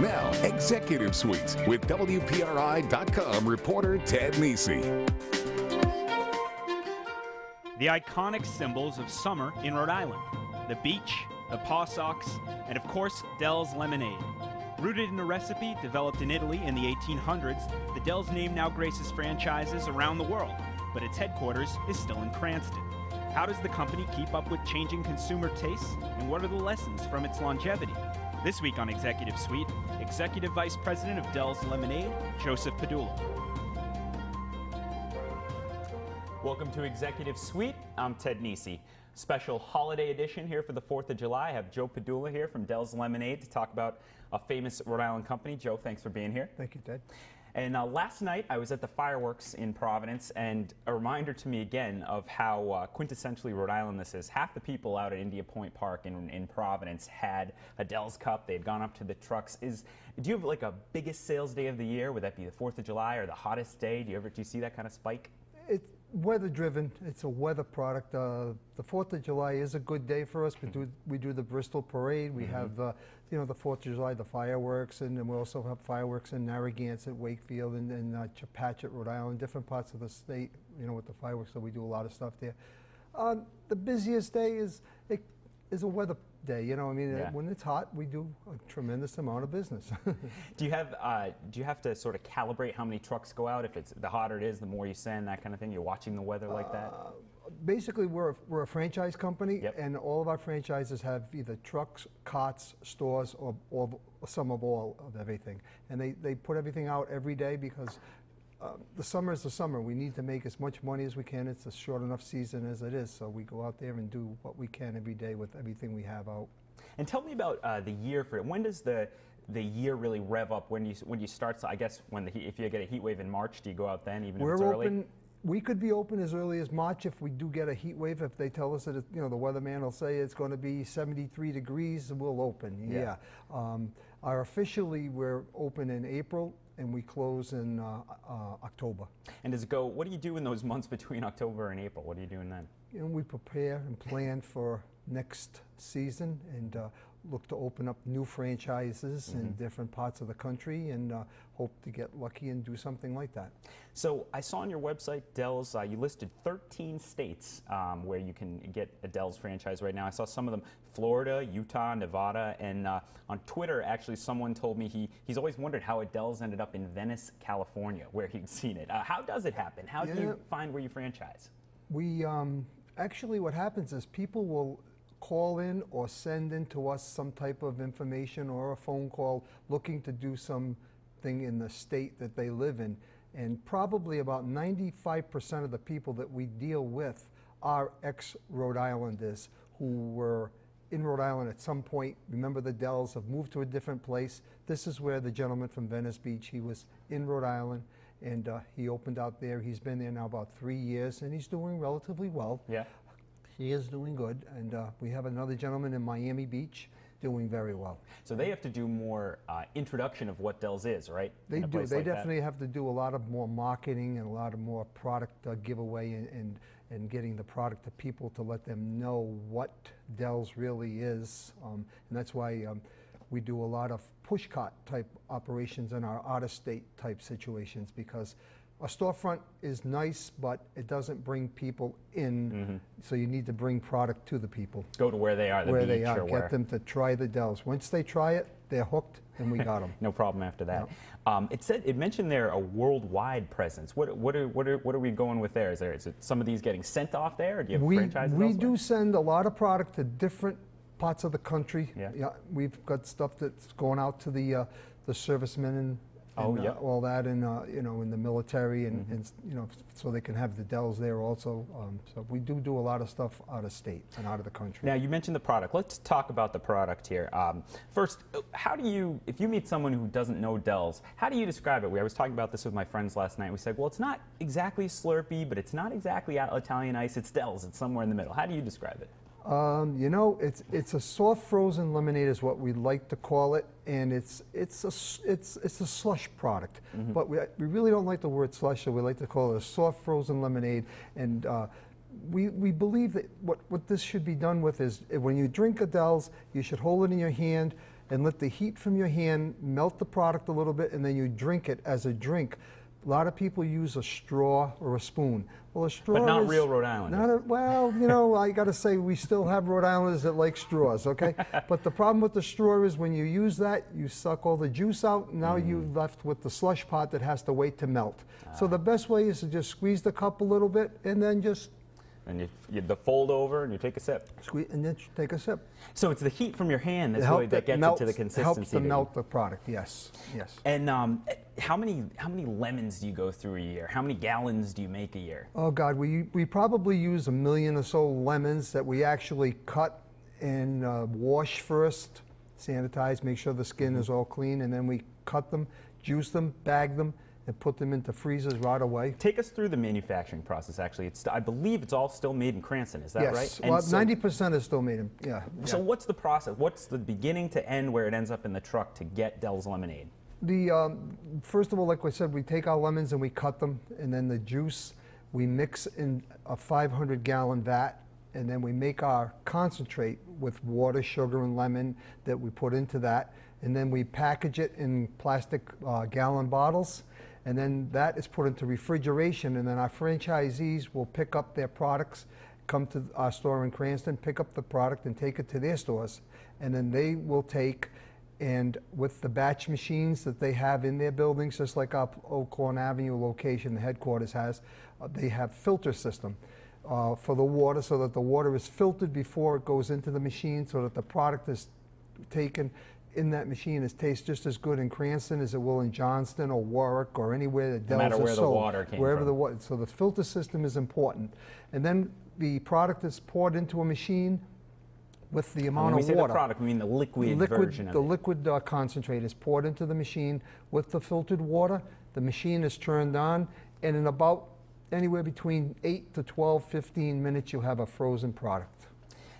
Now, Executive Suite with WPRI.com reporter Ted Nisi. The iconic symbols of summer in Rhode Island. The beach, the paw socks, and of course, Dell's lemonade. Rooted in a recipe developed in Italy in the 1800s, the Dell's name now graces franchises around the world, but its headquarters is still in Cranston. How does the company keep up with changing consumer tastes, and what are the lessons from its longevity? This week on Executive Suite, Executive Vice President of Dell's Lemonade, Joseph Padula. Welcome to Executive Suite. I'm Ted Nisi. Special holiday edition here for the 4th of July. I have Joe Padula here from Dell's Lemonade to talk about a famous Rhode Island company. Joe, thanks for being here. Thank you, Ted. And last night I was at the fireworks in Providence, and a reminder to me again of how quintessentially Rhode Island this is. Half the people out at India Point Park in Providence had a Dell's Cup. They had gone up to the trucks. Do you have like a biggest sales day of the year? Would that be the 4th of July or the hottest day? Do you see that kind of spike? It's weather-driven. It's a weather product. The 4th of July is a good day for us. We do the Bristol Parade. We have the 4th of July, the fireworks, and then we also have fireworks in Narragansett, Wakefield, and Chepachet, Rhode Island, different parts of the state. With the fireworks, so we do a lot of stuff there. The busiest day is a weather day. When it's hot, we do a tremendous amount of business. Do you have to sort of calibrate how many trucks go out? If it's the hotter it is, the more you send, that kind of thing. You're watching the weather like that. Basically, we're a franchise company, and all of our franchises have either trucks, carts, stores, or some of all of everything. And they put everything out every day because the summer is the summer. We need to make as much money as we can. It's a short enough season as it is, so we go out there and do what we can every day with everything we have out. And tell me about the year for it. When does the year really rev up? When you start? So I guess if you get a heat wave in March, do you go out then, even if it's early? We could be open as early as March if we do get a heat wave. If they tell us that the weatherman will say it's going to be 73 degrees, we'll open. Yeah. Officially, we're open in April, and we close in October. And what do you do in those months between October and April? What are you doing then? We prepare and plan for next season and look to open up new franchises in different parts of the country and hope to get lucky and do something like that. So I saw on your website, Dell's, you listed 13 states where you can get a Dell's franchise right now. I saw some of them, Florida, Utah, Nevada, and on Twitter, actually, someone told me he's always wondered how a Dell's ended up in Venice, California, where he'd seen it. How does it happen? How do you find where you franchise? We actually, what happens is people will call in or send in to us some type of information or a phone call looking to do something in the state that they live in. And probably about 95% of the people that we deal with are ex-Rhode Islanders who were in Rhode Island at some point. Remember, the Dells have moved to a different place. This is where the gentleman from Venice Beach, he was in Rhode Island, and he opened out there. He's been there now about 3 years, and he's doing relatively well. Yeah. He is doing good, and we have another gentleman in Miami Beach doing very well. So they have to do more introduction of what Dell's is, right? They do. They definitely have to do a lot of more marketing and a lot of more product giveaway and getting the product to people to let them know what Dell's really is. And that's why we do a lot of pushcart type operations in our out-of-state type situations, because a storefront is nice, but it doesn't bring people in, so you need to bring product to the people. Go to where they are, where they are. Get them to try the Dells. Once they try it, they're hooked, and we got them. No problem after that. No. It mentioned there a worldwide presence. What are we going with there? Is it some of these getting sent off there, or do you have franchises We elsewhere? do send a lot of product to different parts of the country. Yeah, we've got stuff that's going out to the servicemen and all that, and in the military, and so they can have the Dells there also. So we do a lot of stuff out of state and out of the country. Now, you mentioned the product. Let's talk about the product here. First, if you meet someone who doesn't know Dells, how do you describe it? I was talking about this with my friends last night. We said, well, it's not exactly Slurpee, but it's not exactly Italian Ice. It's Dells. It's somewhere in the middle. How do you describe it? It's a soft frozen lemonade is what we like to call it, and it's a slush product. But we really don't like the word slush, so we like to call it a soft frozen lemonade. And we believe that what this should be done with is when you drink a Dells, you should hold it in your hand and let the heat from your hand melt the product a little bit, and then you drink it as a drink. A lot of people use a straw or a spoon. Well, a straw But not is real Rhode Islanders. not a, well, you know, I got to say we still have Rhode Islanders that like straws, okay? But the problem with the straw is when you use that, you suck all the juice out. Now you're left with the slush pot that has to wait to melt. So the best way is to just squeeze the cup a little bit and then just And you fold over and you take a sip. squeeze and then take a sip. So it's the heat from your hand It that gets it to the consistency. helps to that you- melt the product. Yes, yes. And how many lemons do you go through a year? How many gallons do you make a year? Oh God, we probably use 1 million or so lemons that we actually cut and wash first, sanitize, make sure the skin is all clean, and then we cut them, juice them, bag them, and put them into freezers right away. Take us through the manufacturing process. Actually, I believe it's all still made in Cranston. Is that Yes, right? well, And so- 90% is still made in, yeah. So what's the process? What's the beginning to end where it ends up in the truck to get Dell's lemonade? First of all, like I said, we take our lemons and we cut them, and then the juice we mix in a 500-gallon vat, and then we make our concentrate with water, sugar, and lemon that we put into that, and then we package it in plastic gallon bottles, and then that is put into refrigeration, and then our franchisees will pick up their products, come to our store in Cranston, pick up the product and take it to their stores, and then they will take, and with the batch machines that they have in their buildings, just like our Old Corn Avenue location, the headquarters has, they have filter system for the water, so that the water is filtered before it goes into the machine, so that the product is taken in that machine. It tastes just as good in Cranston as it will in Johnston or Warwick or anywhere that No Dells matter are where the sold. water came Wherever from. the water. So the filter system is important, and then the product is poured into a machine with the amount When we of say water. the product, we mean the liquid version of The it. liquid concentrate is poured into the machine with the filtered water. The machine is turned on, and in about anywhere between 8 to 12, 15 minutes, you'll have a frozen product.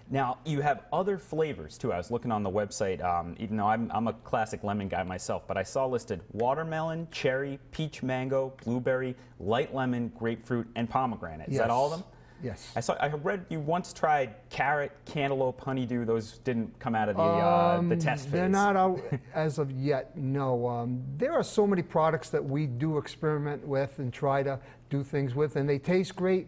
Now, you have other flavors too. I was looking on the website, even though I'm a classic lemon guy myself, but I saw listed watermelon, cherry, peach mango, blueberry, light lemon, grapefruit, and pomegranate. Is that all of them? Yes. I read you once tried carrot, cantaloupe, honeydew. Those didn't come out of the test phase. They're not out as of yet, no. There are so many products that we do experiment with and try to do things with, and they taste great,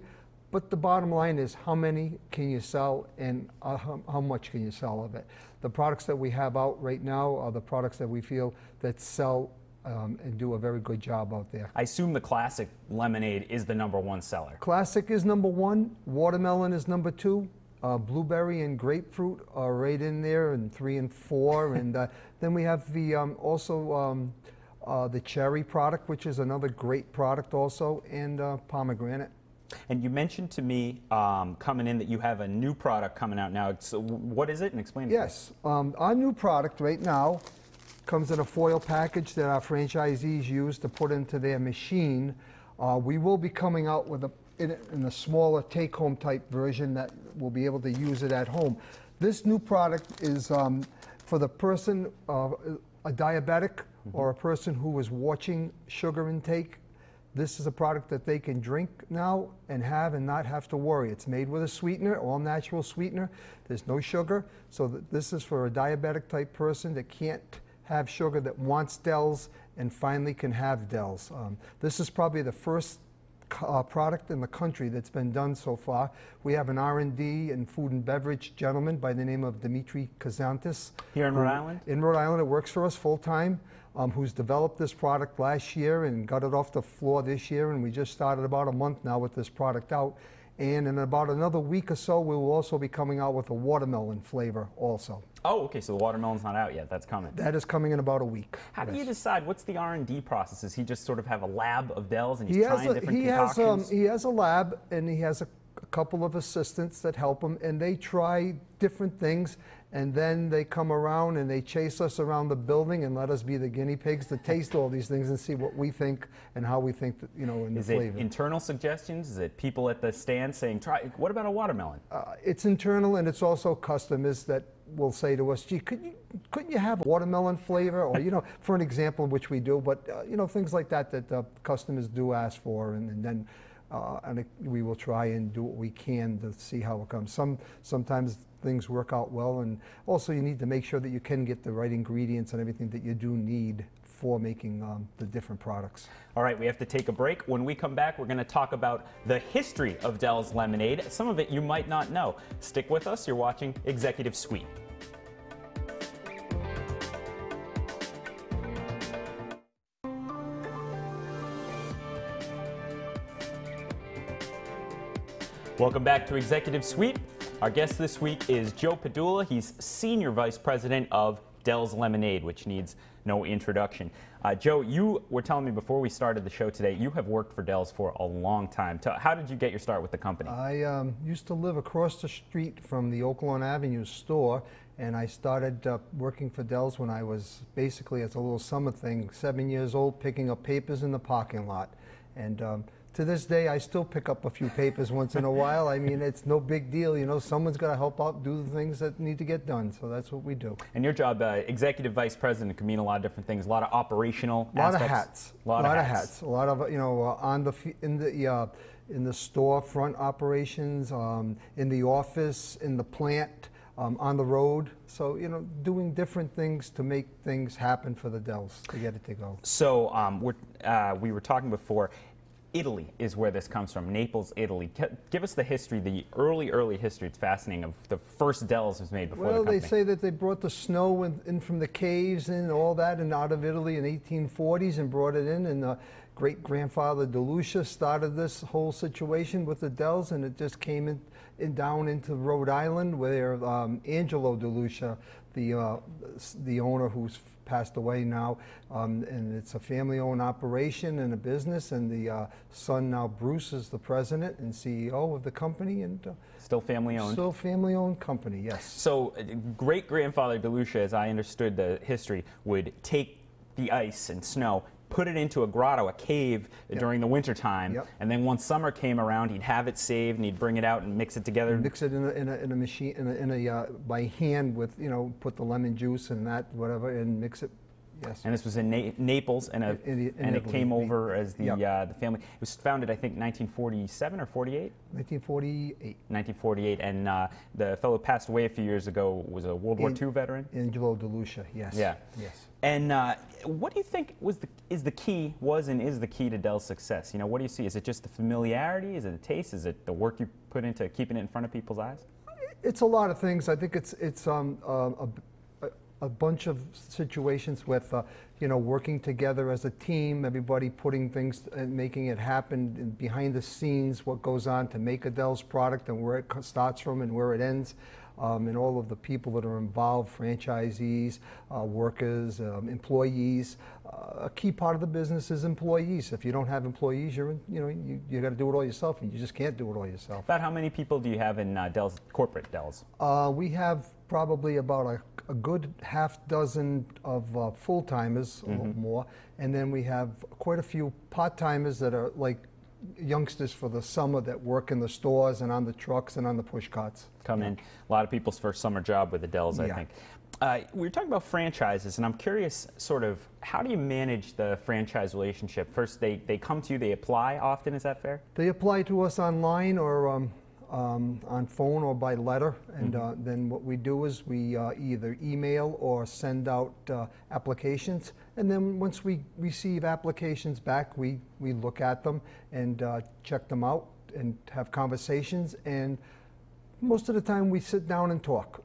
but the bottom line is how many can you sell and how much can you sell of it. The products that we have out right now are the products that we feel that sell and do a very good job out there. I assume the classic lemonade is the #1 seller. Classic is #1, watermelon is #2, blueberry and grapefruit are right in there, and 3 and 4, and then we have the the cherry product, which is another great product also, and pomegranate. And you mentioned to me coming in that you have a new product coming out now. So what is it? And explain it. Yes, our new product right now comes in a foil package that our franchisees use to put into their machine. We will be coming out with in a smaller take-home type version that will be able to use it at home. This new product is for the person, a diabetic or a person who is watching sugar intake. This is a product that they can drink now and have and not have to worry. It's made with a sweetener, all natural sweetener. There's no sugar. So this is for a diabetic type person that can't have sugar, that wants Dells and finally can have Dells. This is probably the first product in the country that's been done so far. We have an R&D and food and beverage gentleman by the name of Dimitri Kazantis. Here in Rhode Island? In Rhode Island, it works for us full-time, who's developed this product last year and got it off the floor this year, and we just started about a month now with this product out. And in about another week or so, we will also be coming out with a watermelon flavor also. Oh, okay, so the watermelon's not out yet. That's coming. That is coming in about a week. How do Yes. you decide? What's the R&D process? Does he just sort of have a lab of Dells and he's trying different concoctions? He has a lab, and he has a couple of assistants that help him, and they try different things, and then they come around and they chase us around the building and let us be the guinea pigs to taste all these things and see what we think and how we think that, in the Is flavor. it internal suggestions? Is it people at the stand saying, "Try? What about a watermelon?" It's internal, and it's also customers that will say to us, "Gee, couldn't you have a watermelon flavor?" Or for an example, which we do, but things like that customers do ask for, and then we will try and do what we can to see how it comes. Sometimes things work out well. And also you need to make sure that you can get the right ingredients and everything that you do need for making the different products. All right, we have to take a break. When we come back, we're going to talk about the history of Dell's Lemonade. Some of it you might not know. Stick with us. You're watching Executive Suite. Welcome back to Executive Suite. Our guest this week is Joe Padula. He's Senior Vice President of Dell's Lemonade, which needs no introduction. Joe, you were telling me before we started the show today, you have worked for Dell's for a long time. How did you get your start with the company? I used to live across the street from the Oak Lawn Avenue store, and I started working for Dell's when I was basically, as a little summer thing, 7 years old, picking up papers in the parking lot. And to this day, I still pick up a few papers once in a while. I mean, it's no big deal. You know, someone's got to help out, do the things that need to get done. So that's what we do. And your job, Executive Vice President, can mean a lot of different things. A lot of operational aspects. A lot of hats. A lot of hats. A lot of, you know, in the store front operations, in the office, in the plant, on the road. So, you know, doing different things to make things happen for the Dells to get it to go. So we were talking before. Italy is where this comes from, Naples, Italy. Give us the history, the early history. It's fascinating, of the first Dells was made before the company. Well, they say that they brought the snow in from the caves and all that and out of Italy in 1840s and brought it in, and great-grandfather DeLucia started this whole situation with the Dells, and it just came down into Rhode Island, where Angelo DeLucia, the owner who's passed away now, and it's a family-owned operation and a business, and the son now, Bruce, is the president and CEO of the company, and still family-owned. Still family-owned company, yes. So great-grandfather DeLucia, as I understood the history, would take the ice and snow, put it into a grotto, a cave, during the winter time, and then once summer came around, he'd have it saved and he'd bring it out and mix it together. Mix it in a machine, by hand with, you know, put the lemon juice and that whatever and mix it. Yes. And this was in Naples, and it came over as the family. It was founded, I think, 1947 or 48. 1948. 1948, and the fellow passed away a few years ago. Was a World War II veteran. Angelo DeLucia. Yes. Yeah. Yes. And what do you think was the key to Dell's success? You know, what do you see? Is it just the familiarity? Is it the taste? Is it the work you put into keeping it in front of people's eyes? It's a lot of things. I think it's a bunch of situations with, you know, working together as a team, everybody putting things and making it happen behind the scenes, what goes on to make a Dell's product and where it starts from and where it ends, and all of the people that are involved, franchisees, workers, employees. A key part of the business is employees. If you don't have employees, you got to do it all yourself, and you just can't do it all yourself. About how many people do you have in Dell's, corporate Dell's? We have probably about a good half dozen of full-timers, a little more, and then we have quite a few part-timers that are like youngsters for the summer that work in the stores and on the trucks and on the push carts. Come in. A lot of people's first summer job with the Dells, I think. We were talking about franchises, and I'm curious, sort of, how do you manage the franchise relationship? First, they come to you, they apply often, is that fair? They apply to us online or on phone or by letter, and then what we do is we either email or send out applications, and then once we receive applications back, we look at them and check them out and have conversations, and most of the time we sit down and talk.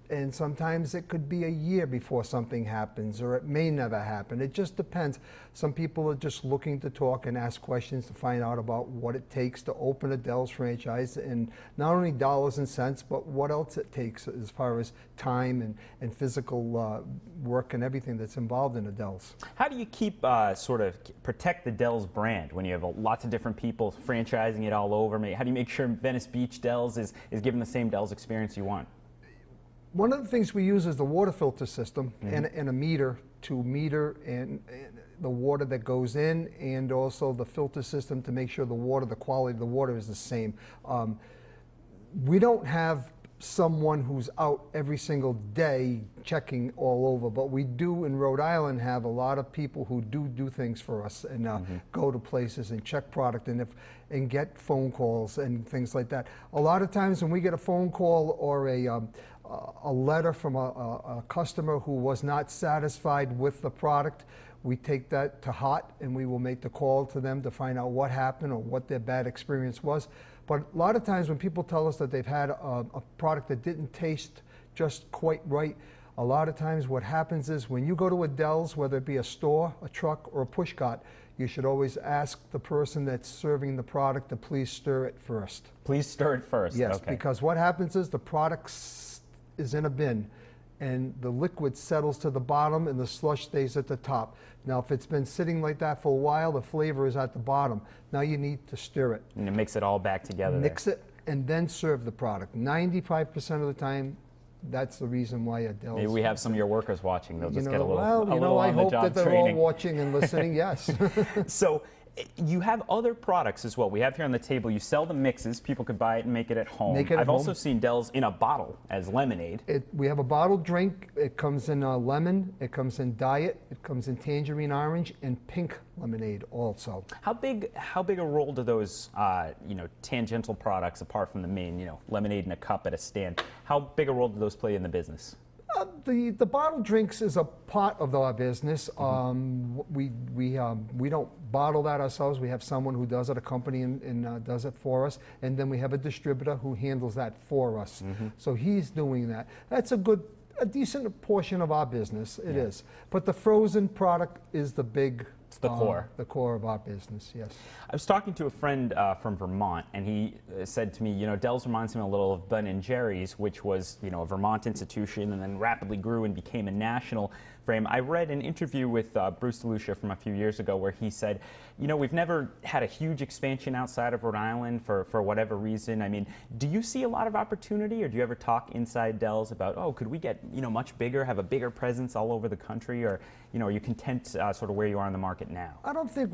And sometimes it could be a year before something happens, or it may never happen. It just depends. Some people are just looking to talk and ask questions to find out about what it takes to open a Dell's franchise, and not only dollars and cents, but what else it takes as far as time and physical work and everything that's involved in a Dell's. How do you keep, sort of protect the Dell's brand when you have lots of different people franchising it all over? How do you make sure Venice Beach Dell's is given the same Dell's experience you want? One of the things we use is the water filter system and a meter to meter and the water that goes in, and also the filter system to make sure the quality of the water is the same. We don't have someone who's out every single day checking all over, but we do in Rhode Island have a lot of people who do things for us and go to places and check product and get phone calls and things like that. A lot of times when we get a phone call or a letter from a customer who was not satisfied with the product, we take that to heart and we will make the call to them to find out what happened or what their bad experience was. But a lot of times when people tell us that they've had a product that didn't taste just quite right, a lot of times what happens is when you go to a Del's, whether it be a store, a truck, or a push cart, you should always ask the person that's serving the product to please stir it first. Please stir it first. Yes, okay. Because what happens is the product is in a bin and the liquid settles to the bottom and the slush stays at the top. Now, if it's been sitting like that for a while, the flavor is at the bottom. Now you need to stir it. And it mix it all back together. Mix it and then serve the product. 95% of the time, that's the reason why a Del's. Maybe we have some of your workers watching. They'll just get a little, I hope that they're training. all watching and listening, yes. So you have other products as well. We have here on the table, you sell the mixes. People could buy it and make it at home. I've also seen Del's in a bottle as lemonade. We have a bottled drink. It comes in lemon, it comes in diet, it comes in tangerine orange, and pink lemonade also. How big a role do those tangential products, apart from the main, lemonade in a cup at a stand, how big a role do those play in the business? The bottled drinks is a part of our business. We don't bottle that ourselves. We have someone who does it, a company, and does it for us. And then we have a distributor who handles that for us. So he's doing that. That's a decent portion of our business. It is. But the frozen product is the big. It's the core. The core of our business, yes. I was talking to a friend from Vermont, and he said to me, Del's reminds me a little of Ben & Jerry's, which was, a Vermont institution and then rapidly grew and became a national frame. I read an interview with Bruce DeLucia from a few years ago where he said, we've never had a huge expansion outside of Rhode Island for whatever reason. I mean, do you see a lot of opportunity, or do you ever talk inside Del's about, could we get, much bigger, have a bigger presence all over the country, or, are you content sort of where you are in the market now? I don't think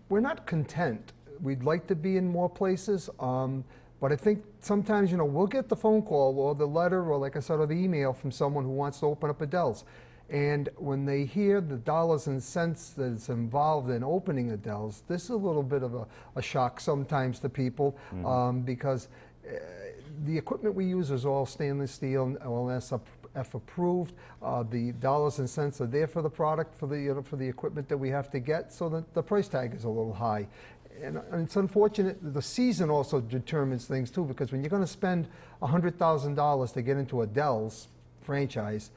we're not content. We'd like to be in more places, but I think sometimes, we'll get the phone call or the letter or, like I said, or the email from someone who wants to open up a Del's. And when they hear the dollars and cents that's involved in opening a Del's, this is a little bit of a shock sometimes to people because the equipment we use is all stainless steel and OLSF approved. The dollars and cents are there for the product, for the equipment that we have to get, so that the price tag is a little high. And it's unfortunate. The season also determines things too, because when you're going to spend $100,000 to get into a Del's franchise,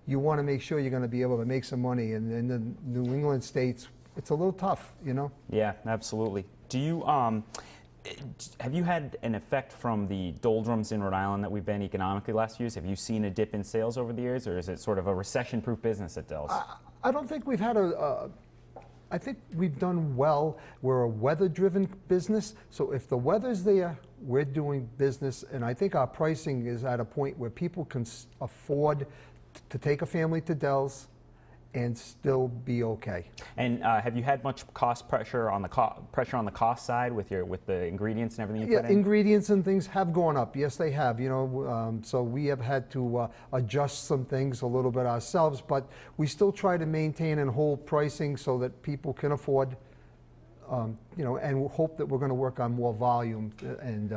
you want to make sure you're going to be able to make some money. And in the New England states, it's a little tough, Yeah, absolutely. Do you have you had an effect from the doldrums in Rhode Island that we've been economically last few years? Have you seen a dip in sales over the years, or is it sort of a recession-proof business at Del's? I don't think we've had I think we've done well. We're a weather-driven business, so if the weather's there, we're doing business, and I think our pricing is at a point where people can afford to take a family to Del's and still be okay. And have you had much cost pressure on the cost side with the ingredients and everything you put in? Ingredients and things have gone up. Yes, they have. So we have had to adjust some things a little bit ourselves, but we still try to maintain and hold pricing so that people can afford. And hope that we're going to work on more volume and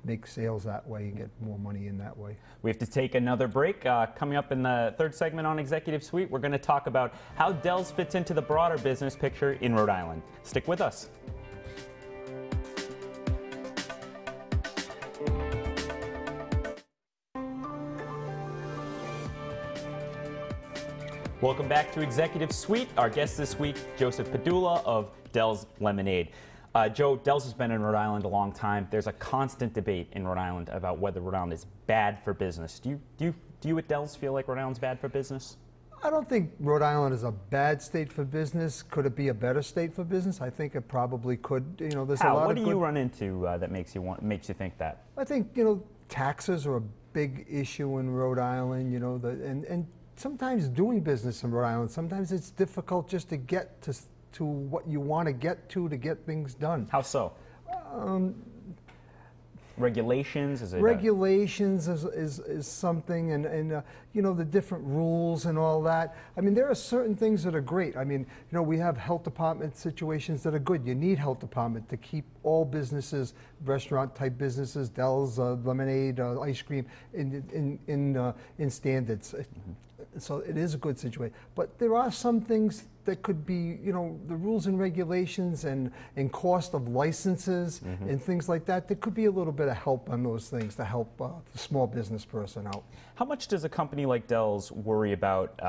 make sales that way and get more money in that way. We have to take another break. Coming up in the third segment on Executive Suite, we're going to talk about how Del's fits into the broader business picture in Rhode Island. Stick with us. Welcome back to Executive Suite. Our guest this week, Joseph Padula of Del's Lemonade. Joe, Del's has been in Rhode Island a long time. There's a constant debate in Rhode Island about whether Rhode Island is bad for business. Do you at Del's feel like Rhode Island's bad for business? I don't think Rhode Island is a bad state for business. Could it be a better state for business? I think it probably could. There's a lot of what do you run into that makes you think that? I think taxes are a big issue in Rhode Island. And sometimes doing business in Rhode Island, sometimes it's difficult just to get to what you want to get things done. How so? Regulations? Is it regulations is something, and you know, the different rules and all that. I mean, there are certain things that are great. I mean, you know, we have health department situations that are good. You need health department to keep all businesses, restaurant type businesses, Del's, lemonade, ice cream in standards. So it is a good situation. But there are some things that could be, you know, the rules and regulations and cost of licenses and things like that. There could be a little bit of help on those things to help the small business person out. How much does a company like Del's worry about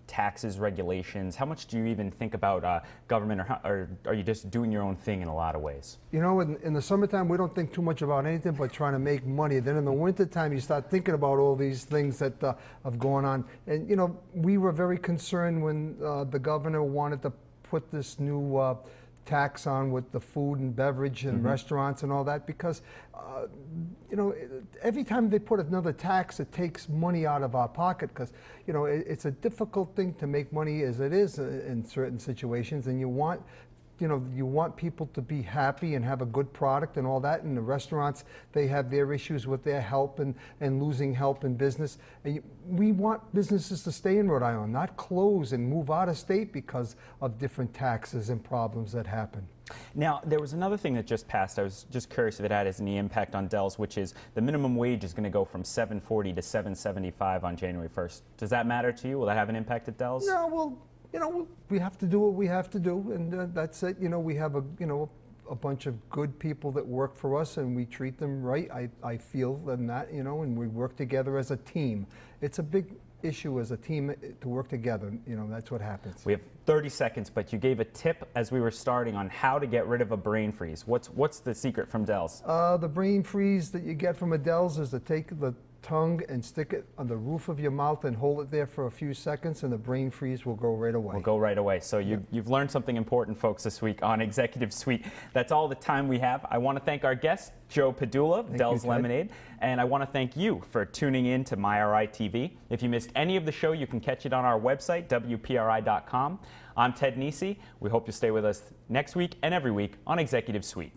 taxes, regulations? How much do you even think about government, or are you just doing your own thing in a lot of ways? You know, in the summertime, we don't think too much about anything but trying to make money. Then in the wintertime, you start thinking about all these things that have gone on. And, you know, we were very concerned when the governor wanted to put this new tax on with the food and beverage and restaurants and all that, because you know, every time they put another tax, it takes money out of our pocket, because you know, it's a difficult thing to make money as it is in certain situations, and you want, you know, you want people to be happy and have a good product and all that. And the restaurants, they have their issues with their help and losing help in business. And we want businesses to stay in Rhode Island, not close and move out of state because of different taxes and problems that happen. Now, there was another thing that just passed. I was just curious if it had any impact on Del's, which is the minimum wage is going to go from $7.40 to $7.75 on January 1st. Does that matter to you? Will that have an impact at Del's? No, well, you know, we have to do what we have to do, and that's it. You know, we have a bunch of good people that work for us, and we treat them right. I feel in that, you know, and we work together as a team. It's a big issue as a team to work together. You know, that's what happens. We have 30 seconds, but you gave a tip as we were starting on how to get rid of a brain freeze. What's the secret from Del's? The brain freeze that you get from a Del's is to take the tongue and stick it on the roof of your mouth and hold it there for a few seconds, and the brain freeze will go right away. Will go right away. So you've learned something important, folks, this week on Executive Suite. That's all the time we have. I want to thank our guest, Joe Padula, Del's Lemonade, and I want to thank you for tuning in to MyRI TV. If you missed any of the show, you can catch it on our website, WPRI.com. I'm Ted Nisi. We hope you'll stay with us next week and every week on Executive Suite.